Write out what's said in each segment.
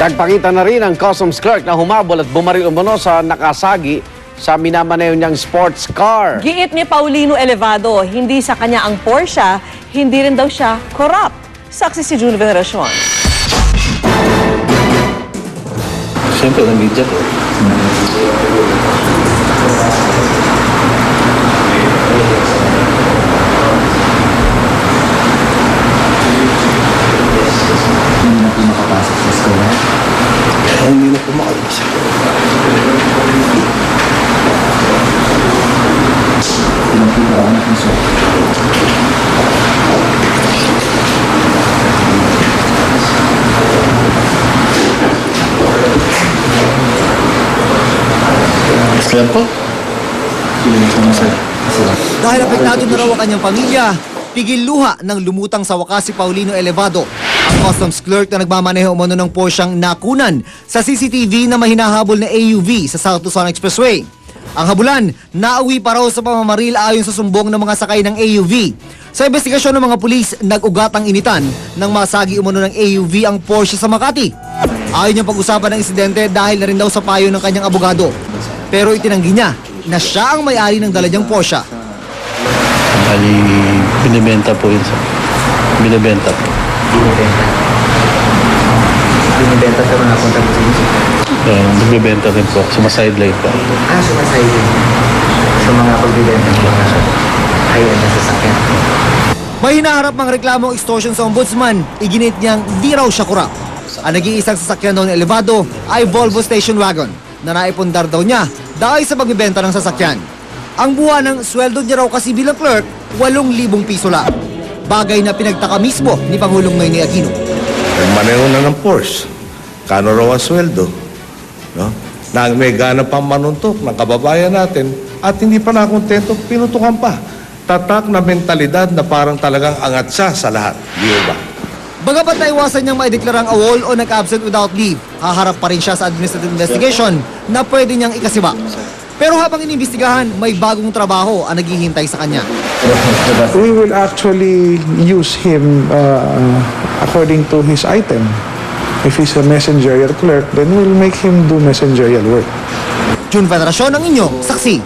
Nagpakita na rin ang customs clerk na humabol at bumaril umano sa nakasagi sa minamaneho niyang sports car. Giit ni Paulino Elevado, hindi sa kanya ang Porsche, hindi rin daw siya corrupt. Saksi si June Veneracion. Siyempre, nag-media ko. Hindi na po makapasok. Sir po? Dahil apektado na raw ang kanyang pamilya, pigil luha ng lumutang sa wakas si Paulino Elevado. Ang customs clerk na nagmamaneho umano ng Porsche'ang nakunan sa CCTV na mahinahabol na AUV sa South Luzon Expressway. Ang habulan, nauwi pa raw sa pamamaril ayon sa sumbong ng mga sakay ng AUV. Sa investigasyon ng mga pulis, nag-ugat ang initan nang masagi umano ng AUV ang Porsche sa Makati. Ayaw niyang pag-usapan ng insidente dahil na rin daw sa payo ng kanyang abogado. Pero itinanggi niya na siya ang may-ari ng dala niyang Porsche. Bali, binibenta po yun sa... Binibenta po. Binibenta sa mga kontak sa inyo? Nagbibenta rin po. Sumasideline po. Sumasideline. Sa mga pagbibenta po na siya. High-end na sasakyan. May hinaharap mga reklamong extortion sa ombudsman, iginit niyang di raw siya kurap. Ang nag-iisang sasakyan ng Elevado ay Volvo Station Wagon na naipundar daw niya dahil sa pagbibenta ng sasakyan. Ang buwan ng sweldo niya raw kasi bilang clerk, 8,000 piso lang. Bagay na pinagtaka mismo ni Pangulong Noynoy Aquino. Maneho na ng Porsche. Kano raw ang sweldo? No? Na may gana pang manuntok ng kababayan natin at hindi pa nakontento, pinutukan pa. Tatak na mentalidad na parang talagang angat siya sa lahat. Di ba? Bagamat naiwasan niyang maideklarang awol o nag-absent without leave, haharap pa rin siya sa administrative investigation na pwede niyang ikasiba. Pero habang inimbestigahan, may bagong trabaho ang naghihintay sa kanya. We will actually use him according to his item. If he's a messenger clerk, then we'll make him do messenger work. June Veneracion ang inyong saksi.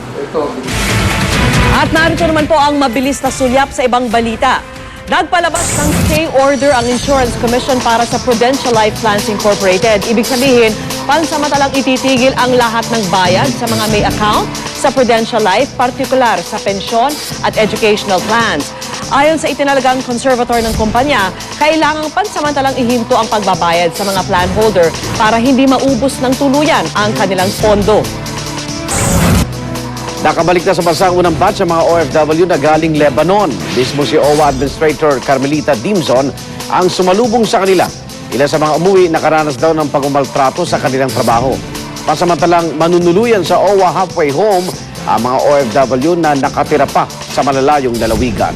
At narito naman po ang mabilis na sulyap sa ibang balita. Nagpalabas ng stay order ang Insurance Commission para sa Prudential Life Plans Incorporated. Ibig sabihin, pansamantalang ititigil ang lahat ng bayad sa mga may account sa Prudential Life, partikular sa pensyon at educational plans. Ayon sa itinalagang conservator ng kumpanya, kailangang pansamantalang ihinto ang pagbabayad sa mga plan holder para hindi maubos ng tuluyan ang kanilang pondo. Nakabalik na sa bansa ang unang batch ng mga OFW na galing Lebanon. Mismo si OWA Administrator Carmelita Dimson ang sumalubong sa kanila. Ilan sa mga umuwi nakaranas daw ng pagmamaltrato sa kanilang trabaho. Pasamantalang manunuluyan sa OWA halfway home ang mga OFW na nakatira pa sa malalayong lalawigan.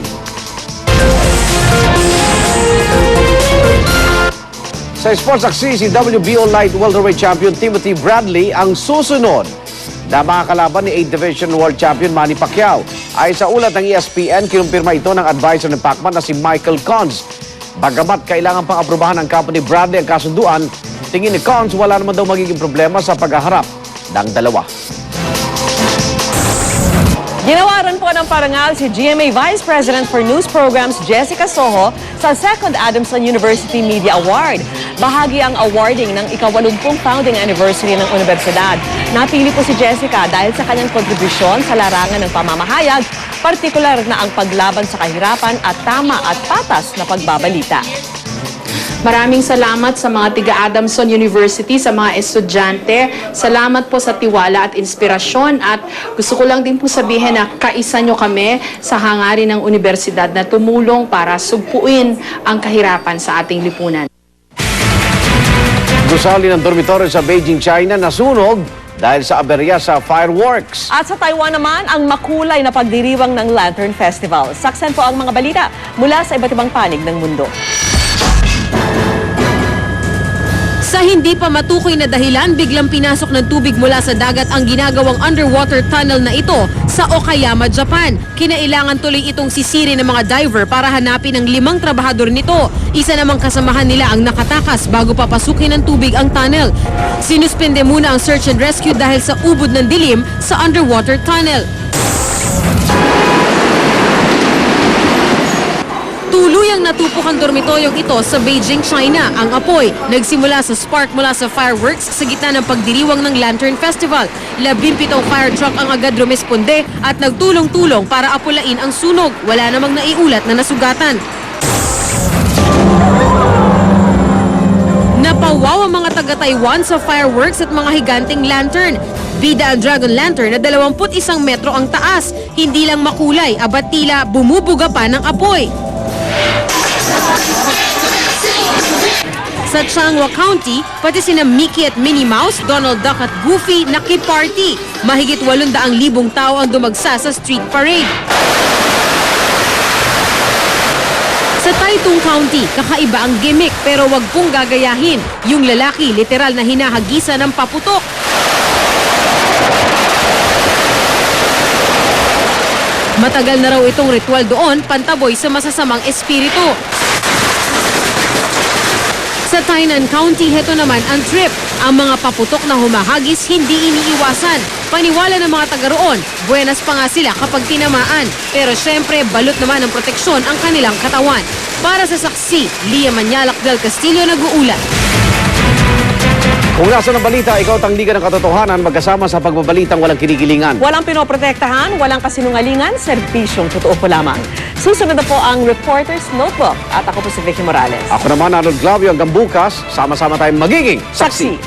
Sa sports aksi, si WBO Light Welterweight Champion Timothy Bradley ang susunod na makakalaban ni 8th Division World Champion Manny Pacquiao. Ay sa ulat ng ESPN, kinumpirma ito ng advisor ng Pacman na si Michael Cons. Bagamat kailangan pang aprubahan ng kampo ni Bradley ang kasunduan, tingin ni Cons wala naman daw magiging problema sa paghaharap ng dalawa. Ginawaran po ng parangal si GMA Vice President for News Programs Jessica Soho sa 2nd Adamson University Media Award. Bahagi ang awarding ng ika-80 founding anniversary ng universidad. Napili po si Jessica dahil sa kanyang kontribusyon sa larangan ng pamamahayag, partikular na ang paglaban sa kahirapan at tama at patas na pagbabalita. Maraming salamat sa mga tiga-Adamson University, sa mga estudyante. Salamat po sa tiwala at inspirasyon. At gusto ko lang din po sabihin na kaisa nyo kami sa hangarin ng universidad na tumulong para sugpuin ang kahirapan sa ating lipunan. Gusali ng dormitoryo sa Beijing, China nasunog dahil sa aberya sa fireworks. At sa Taiwan naman, ang makulay na pagdiriwang ng Lantern Festival. Saksan po ang mga balita mula sa iba't ibang panig ng mundo. Sa hindi pa matukoy na dahilan, biglang pinasok ng tubig mula sa dagat ang ginagawang underwater tunnel na ito sa Okayama, Japan. Kinailangan tuloy itong sisirin ng mga diver para hanapin ang 5 trabahador nito. Isa namang kasamahan nila ang nakatakas bago papasukin ng tubig ang tunnel. Sinuspende muna ang search and rescue dahil sa ubod ng dilim sa underwater tunnel. Tuluyang natupok ang dormitoryong ito sa Beijing, China. Ang apoy nagsimula sa spark mula sa fireworks sa gitna ng pagdiriwang ng Lantern Festival. 17 fire truck ang agad rumisponde at nagtulong-tulong para apulain ang sunog. Wala namang naiulat na nasugatan. Napawaw ang mga taga-Taiwan sa fireworks at mga higanting lantern. Bida ang Dragon Lantern na 21 metro ang taas. Hindi lang makulay, abat tila bumubuga pa ng apoy. Sa Changhua County, pati sina Mickey at Minnie Mouse, Donald Duck at Goofy nakiparty. Mahigit 800,000 tao ang dumagsa sa street parade. Sa Taitung County, kakaiba ang gimmick pero wag pong gagayahin. Yung lalaki literal na hinahagisa ng paputok. Matagal na raw itong ritual doon, pantaboy sa masasamang espiritu. Sa Tainan County, heto naman ang trip. Ang mga paputok na humahagis hindi iniiwasan. Paniwala ng mga taga roon, buenas pa nga sila kapag tinamaan. Pero syempre, balot naman ng proteksyon ang kanilang katawan. Para sa saksi, Lia Manyalak del Castillo nag-uulat. Kung nasa ng balita, ikaw tangdigan ng katotohanan magkasama sa pagbabalitang walang kinikilingan. Walang pinoprotektahan, walang kasinungalingan, serbisyong totoo po lamang. Susunod na po ang Reporter's Notebook at ako po si Vicky Morales. Ako naman, Arnold Clavio, hanggang bukas, sama-sama tayong magiging saksi.